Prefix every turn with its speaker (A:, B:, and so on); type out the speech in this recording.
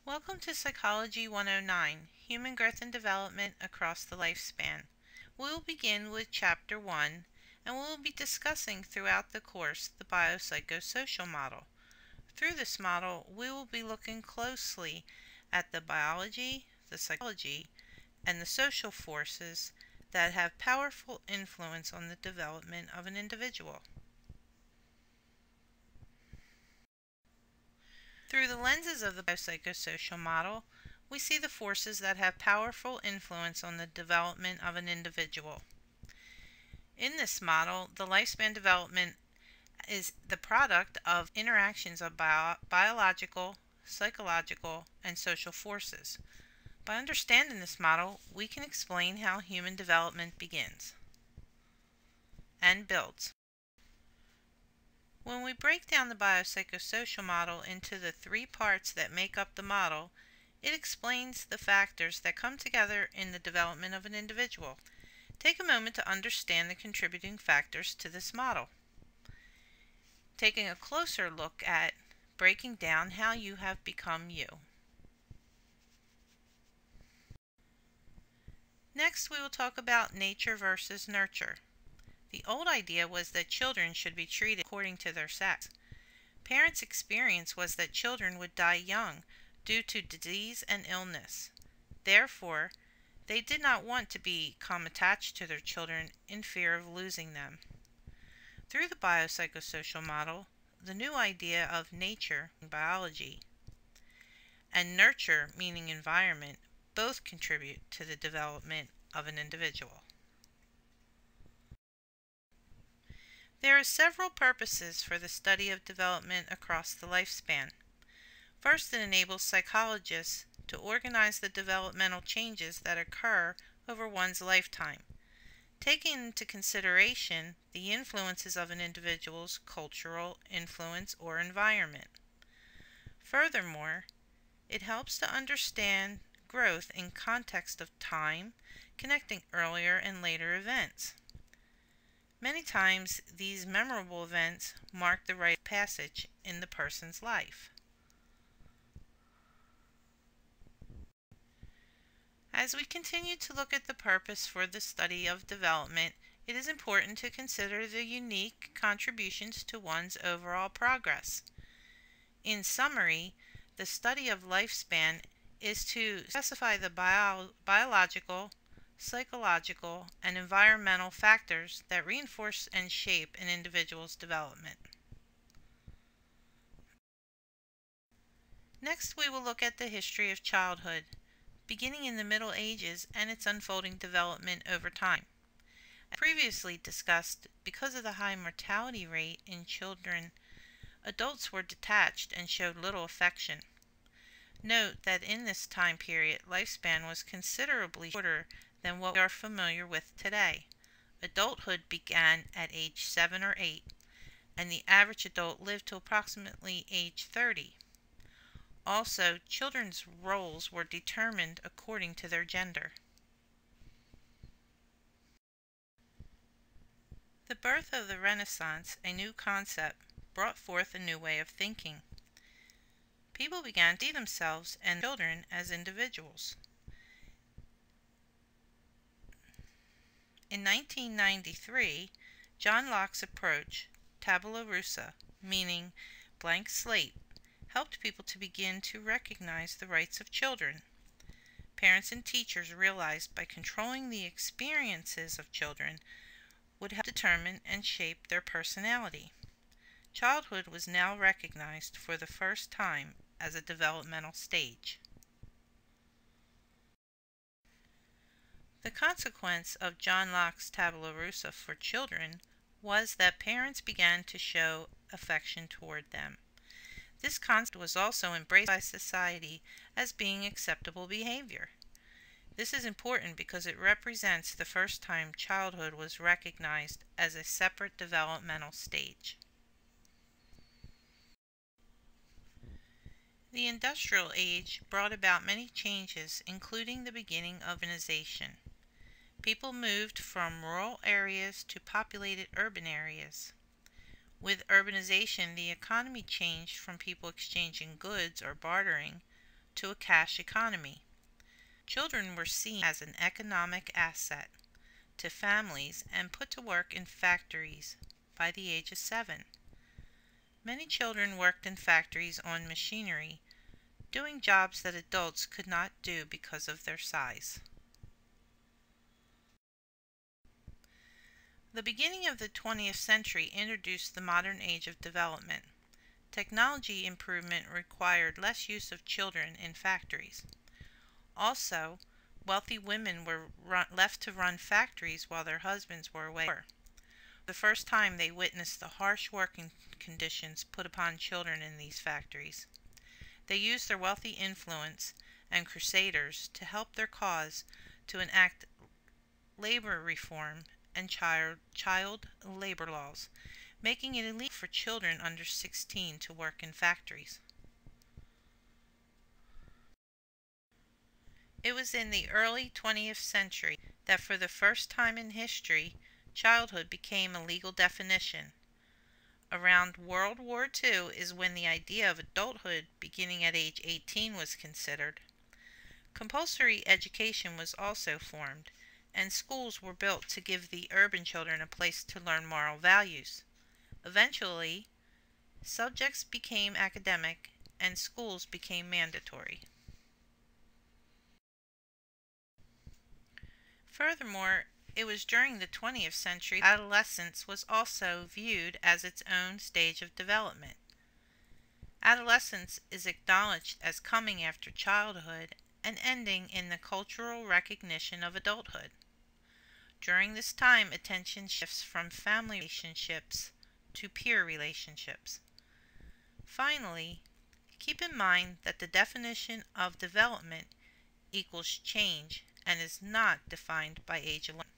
A: Welcome to Psychology 109, Human Growth and Development Across the Lifespan. We will begin with Chapter 1, and we will be discussing throughout the course the biopsychosocial model. Through this model, we will be looking closely at the biology, the psychology, and the social forces that have powerful influence on the development of an individual. Through the lenses of the biopsychosocial model, we see the forces that have powerful influence on the development of an individual. In this model, the lifespan development is the product of interactions of biological, psychological, and social forces. By understanding this model, we can explain how human development begins and builds. When we break down the biopsychosocial model into the three parts that make up the model, it explains the factors that come together in the development of an individual. Take a moment to understand the contributing factors to this model. Taking a closer look at breaking down how you have become you. Next, we will talk about nature versus nurture. The old idea was that children should be treated according to their sex. Parents' experience was that children would die young due to disease and illness. Therefore, they did not want to become attached to their children in fear of losing them. Through the biopsychosocial model, the new idea of nature, biology, and nurture, meaning environment, both contribute to the development of an individual. There are several purposes for the study of development across the lifespan. First, it enables psychologists to organize the developmental changes that occur over one's lifetime, taking into consideration the influences of an individual's cultural influence or environment. Furthermore, it helps to understand growth in context of time, connecting earlier and later events. Many times, these memorable events mark the rite of passage in the person's life. As we continue to look at the purpose for the study of development, it is important to consider the unique contributions to one's overall progress. In summary, the study of lifespan is to specify the biological, psychological, and environmental factors that reinforce and shape an individual's development. Next, we will look at the history of childhood, beginning in the Middle Ages and its unfolding development over time. As previously discussed, because of the high mortality rate in children, adults were detached and showed little affection. Note that in this time period, lifespan was considerably shorter than what we are familiar with today. Adulthood began at age 7 or 8, and the average adult lived to approximately age 30. Also, children's roles were determined according to their gender. The birth of the Renaissance, a new concept, brought forth a new way of thinking. People began to see themselves and children as individuals. In 1993, John Locke's approach, tabula rasa, meaning blank slate, helped people to begin to recognize the rights of children. Parents and teachers realized by controlling the experiences of children would help determine and shape their personality. Childhood was now recognized for the first time as a developmental stage. The consequence of John Locke's tabula rasa for children was that parents began to show affection toward them. This concept was also embraced by society as being acceptable behavior. This is important because it represents the first time childhood was recognized as a separate developmental stage. The Industrial Age brought about many changes, including the beginning of urbanization. People moved from rural areas to populated urban areas. With urbanization, the economy changed from people exchanging goods or bartering to a cash economy. Children were seen as an economic asset to families and put to work in factories by the age of 7. Many children worked in factories on machinery, doing jobs that adults could not do because of their size. The beginning of the 20th century introduced the modern age of development. Technology improvement required less use of children in factories. Also, wealthy women were left to run factories while their husbands were away. For the first time they witnessed the harsh working conditions put upon children in these factories. They used their wealthy influence and crusaders to help their cause to enact labor reform and child labor laws, making it illegal for children under 16 to work in factories. It was in the early 20th century that for the first time in history, childhood became a legal definition. Around World War II is when the idea of adulthood beginning at age 18 was considered. Compulsory education was also formed, and schools were built to give the urban children a place to learn moral values. Eventually, subjects became academic and schools became mandatory. Furthermore, it was during the 20th century that adolescence was also viewed as its own stage of development. Adolescence is acknowledged as coming after childhood and ending in the cultural recognition of adulthood. During this time, attention shifts from family relationships to peer relationships. Finally, keep in mind that the definition of development equals change and is not defined by age alone.